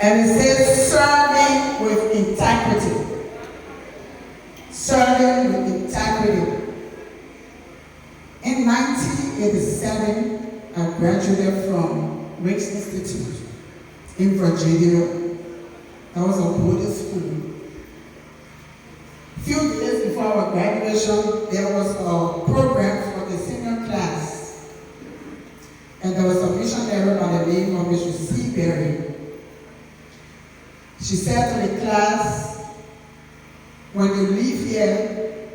And it says, serving with integrity. Serving with integrity. In 1987, I graduated from Ricks Institute in Virginia. That was a Buddhist school. A few years before our graduation, there was a program for the senior class. And there was a missionary by the name of Mrs. Seaberry. She said to the class, when you leave here,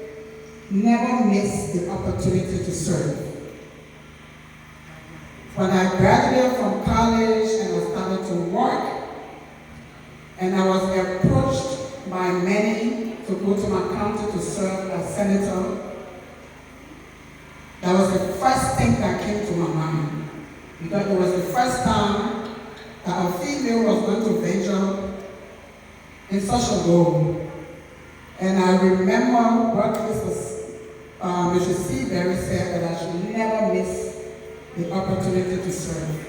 never miss the opportunity to serve. When I graduated from college and I started to work, and I was approached by many to go to my county to serve as senator, that was the first thing that came to my mind. Because it was the first time that a female was going to venture in such a role. And I remember what Mrs. Seaberry said, that I should never miss the opportunity to serve.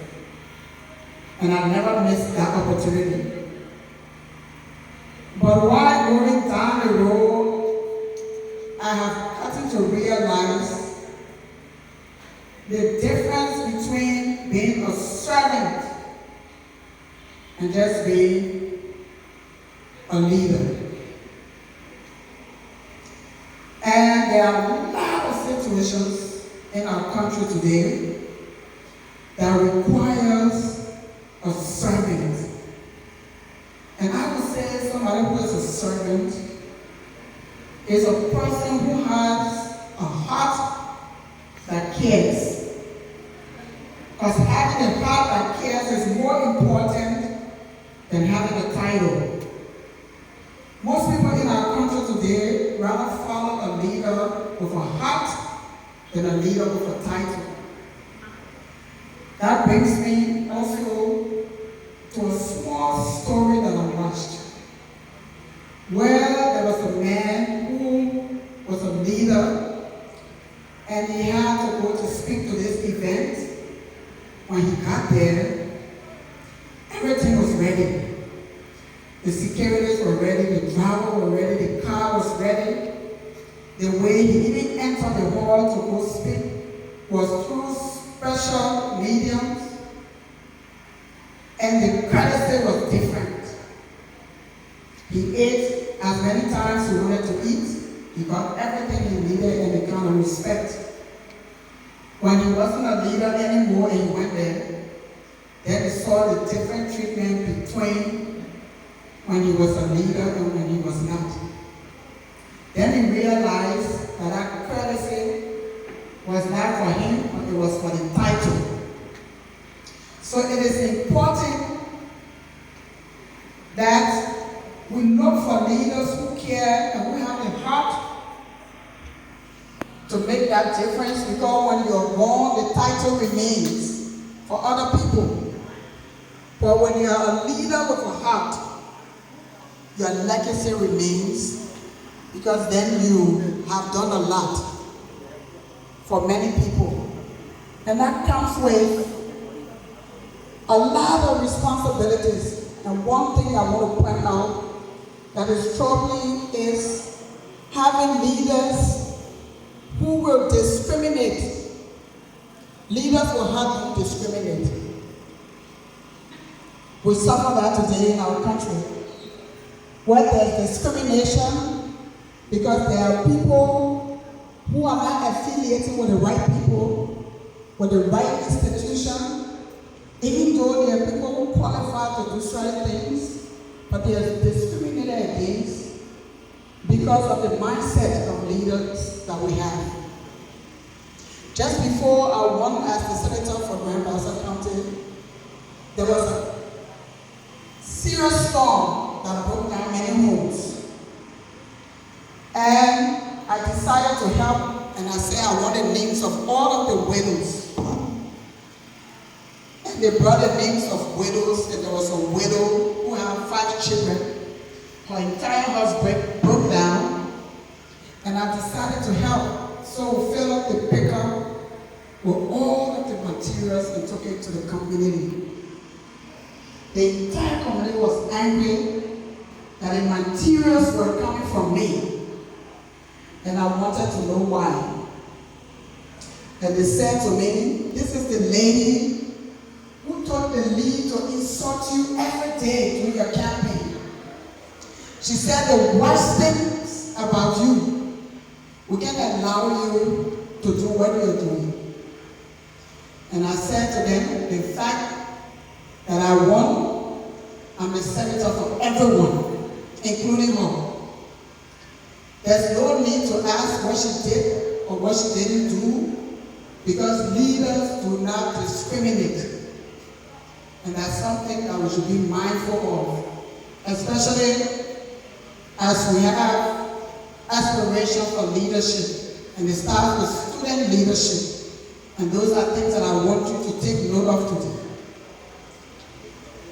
And I never missed that opportunity. But while going down the road, I have gotten to realize the difference between being a servant and just being a leader. And there are a lot of situations in our country today that requires a servant. And I would say somebody who is a servant is a person who has a heart that cares. Because having a heart that cares is more important than having a title. Most people in our country today rather follow a leader with a heart than a leader with a title. That brings me also to a small story that I watched, where there was a man who was a leader, and he had to go to speak to this event. When he got there, everything was ready. The securities were ready, the driver was ready, the car was ready. The way he even entered the hall to go speak was through special mediums. And the courtesy was different. He ate as many times he wanted to eat. He got everything he needed and the kind of respect. When he wasn't a leader anymore and he went there, then he saw the different treatment between when he was a leader and when he was not. Then he realized that that courtesy was not for him, but it was for the title. So it is important that we look for leaders who care and who have the heart to make that difference, because when you're gone, the title remains for other people. But when you're a leader with a heart, your legacy remains, because then you have done a lot for many people. And that comes with a lot of responsibilities. And one thing I want to point out that is troubling is having leaders who will discriminate. Leaders will have to discriminate. We suffer that today in our country, where there's discrimination because there are people who are not affiliated with the right people, with the right institution, even though there are people who qualify to do certain things, but they are discriminated against because of the mindset of leaders that we have. Just before I won as the senator for Grand Bassa County, there was a serious storm that broke down many homes. And I decided to help, and I said I wanted names of all of the widows. And they brought the names of widows, and there was a widow who had 5 children. Her entire house broke down, and I decided to help. So we filled up the pickup with all of the materials and took it to the community. The entire community was angry that the materials were coming from me. And I wanted to know why. And they said to me, this is the lady who told the lead to insult you every day during your campaign. She said the worst things about you, we can't allow you to do what you're doing. And I said to them, the fact that I won, I'm a senator for everyone, including her. There's no need to ask what she did or what she didn't do, because leaders do not discriminate. And that's something that we should be mindful of, especially as we have aspiration for leadership. And it starts with student leadership. And those are things that I want you to take note of today.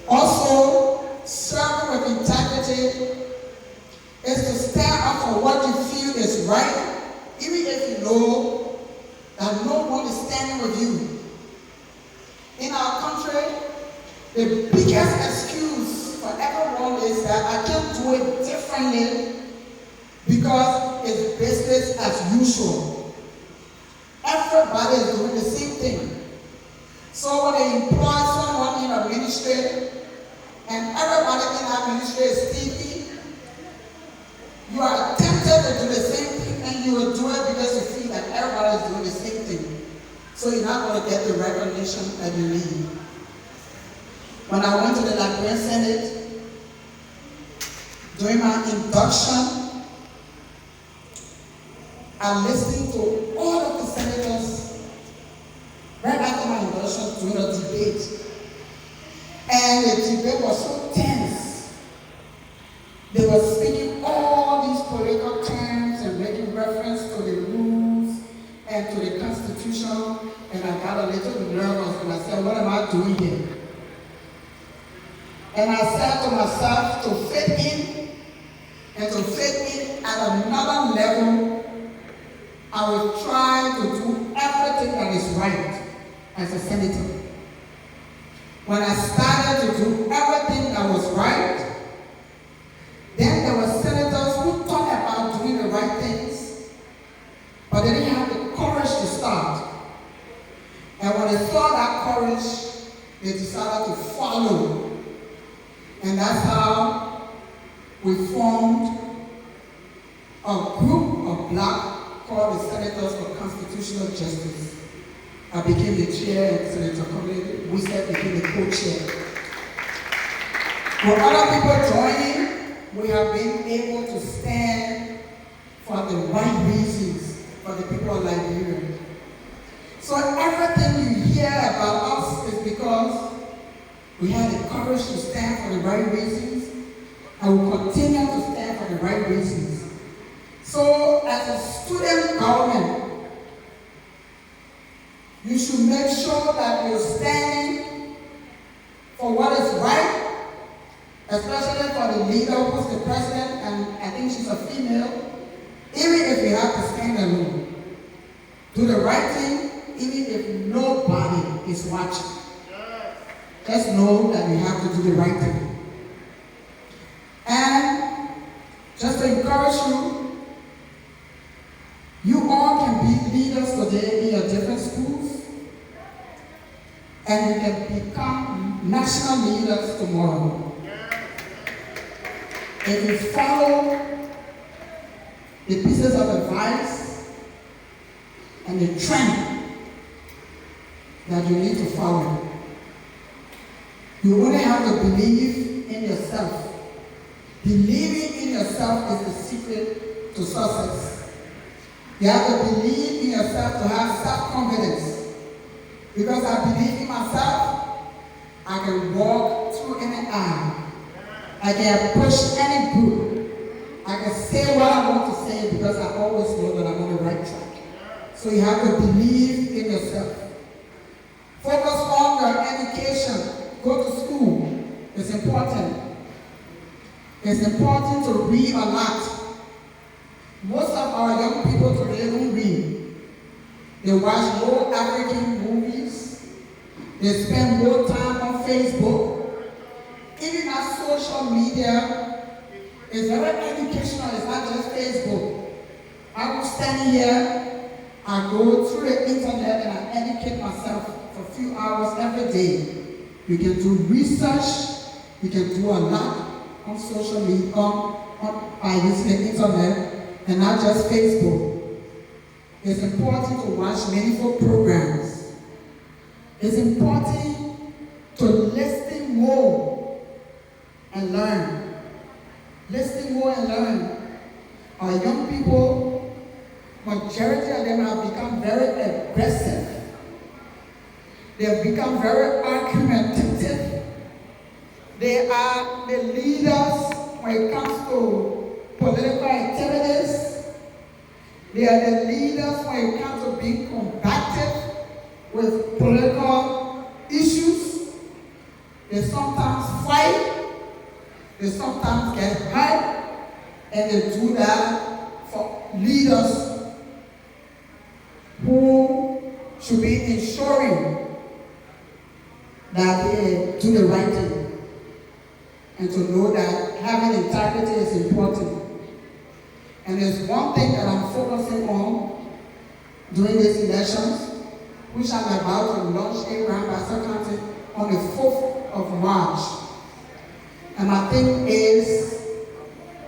Also, serving with integrity is to stand up for what you feel is right, even if you know that no one is standing with you. In our country, the biggest excuse for everyone is that I can't do it differently because it's business as usual. Everybody is doing the same thing. So when they employ someone in a ministry, and everybody in that ministry is sleepy, you are tempted to do the same thing, and you will do it because you feel that everybody is doing the same thing. So you're not going to get the recognition that you need. When I went to the Liberian Senate, during my induction, I listened to all of the senators right after my induction during a debate. And the debate was so tense. They were speaking all these political terms and making reference to the rules and to the Constitution. And I got a little nervous and I said, what am I doing here? And I said to myself, to fit in and to fit in at another level, I will try to do everything that is right as a senator. When I started to do everything that was right, then there were senators who thought about doing the right things, but they didn't have the courage to start. And when they saw that courage, they decided to follow. And that's how we formed a group of black called the Senators for Constitutional Justice. I became the chair and Senator Committee. We said became the co-chair. With other people joining, we have been able to stand for the right reasons for the people of Liberia. So everything you hear about us is because we had the courage to stand for the right reasons, and we continue to stand for the right reasons. So as a student government, you should make sure that you're standing for what is right, especially for the leader who's the president, and I think she's a female. Even if you have to stand alone, do the right thing, even if nobody is watching. Just know that you have to do the right thing. And just to encourage you, you all can be leaders today in your different schools, and you can become national leaders tomorrow. If you follow the pieces of advice and the trend that you need to follow, you only have to believe in yourself. Believing in yourself is the secret to success. You have to believe in yourself to have self-confidence. Because I believe in myself, I can walk through any aisle. I can approach any group. I can say what I want to say because I always know that I'm on the right track. So you have to believe in yourself. Focus on your education. Go to school. It's important. It's important to read a lot. Most of our young people today don't read. They watch more African movies. They spend more time on Facebook. social media is very educational. It's not just Facebook. I will stand here, I go through the internet and I educate myself for a few hours every day. You can do research, you can do a lot on social media, by using the internet, and not just Facebook. It's important to watch meaningful programs. It's important to listen more and learn. Listen more and learn. Our young people, majority of them have become very aggressive. They have become very argumentative. They are the leaders when it comes to political activities. They are the leaders when it comes to being combative with political issues. They sometimes fight, they sometimes get hurt, and they do that for leaders who should be ensuring that they do the right thing. And to know that having integrity is important. And there's one thing that I'm focusing on during these elections, which I'm about to launch in Grand Bassa County on the 4th of March. And my thing is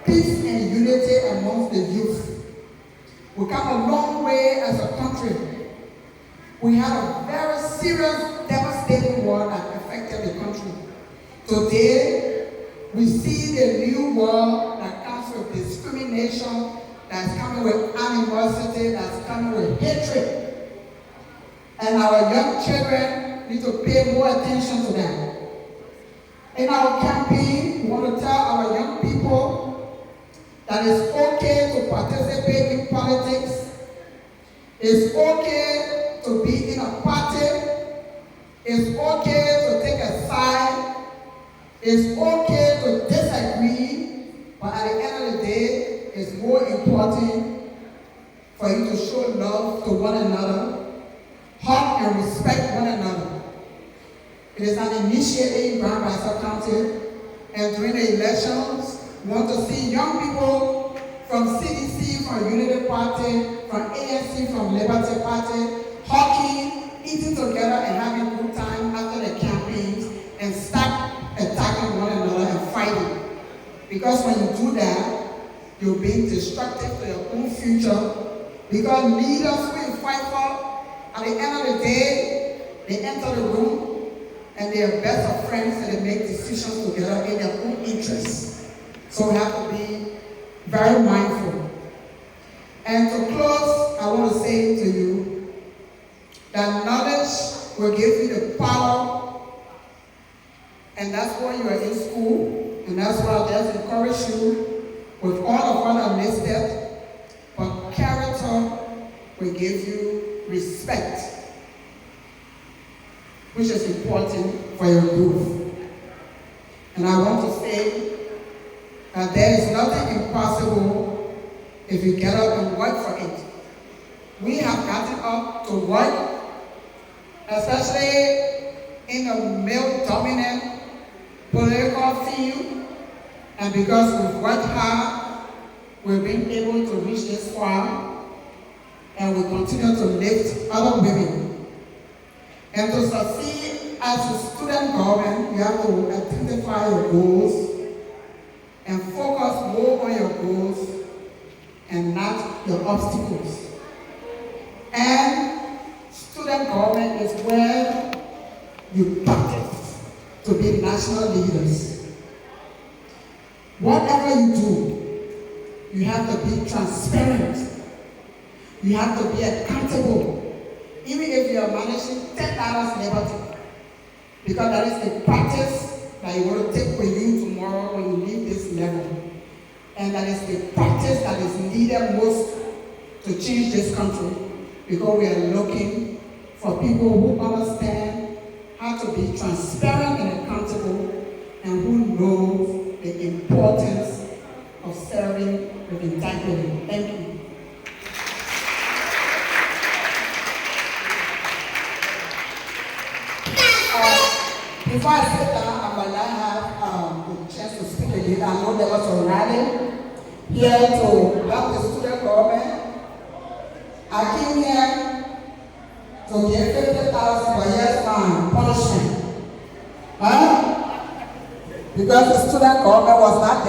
peace and unity amongst the youth. We come a long way as a country. We had a very serious, devastating war that affected the country. Today, we see the new world that comes with discrimination, that's coming with animosity, that's coming with hatred. And our young children need to pay more attention to that. In our campaign, we want to tell our young people that it's okay to participate in politics. It's okay to be in a party. It's okay to take a side. It's okay to disagree, but at the end of the day, it's more important for you to show love to one another, hug and respect one another. It is an initiative in Grand Bassa County, and during the elections, we want to see young people from CDC, from Unity Party, from ANC, from Liberty Party, hugging, eating together, and having a good time after the campaigns, and start attacking one another and fighting. Because when you do that, you're being destructive to your own future. Because leaders who you fight for, at the end of the day, they enter the room and they are best of friends and they make decisions together in their own interests. So we have to be very mindful. And to close, I want to say to you that knowledge will give you the power. And that's why you are in school, and that's why I just encourage you with all of what I listed. But character will give you respect, which is important for your growth. And I want to say that there is nothing impossible if you get up and work for it. We have gotten up to work, especially in a male-dominant political field, and because we've worked hard, we've been able to reach this far, and we continue to lift other women. And to succeed as a student government, you have to identify your goals and focus more on your goals and not your obstacles. And student government is where you practice to be national leaders. Whatever you do, you have to be transparent. You have to be accountable. Even if you are managing $10 liberty, because that is the practice that you want to take with you tomorrow when you leave this level. And that is the practice that is needed most to change this country, because we are looking for people who understand how to be transparent and accountable, and who knows the importance of serving with integrity. Thank you. Before I sit down, I might not have the chance to speak again. I know there was a rally here to help the student government. I came here to give 50,000 for year's time punishment. Huh? Because the student government was not there.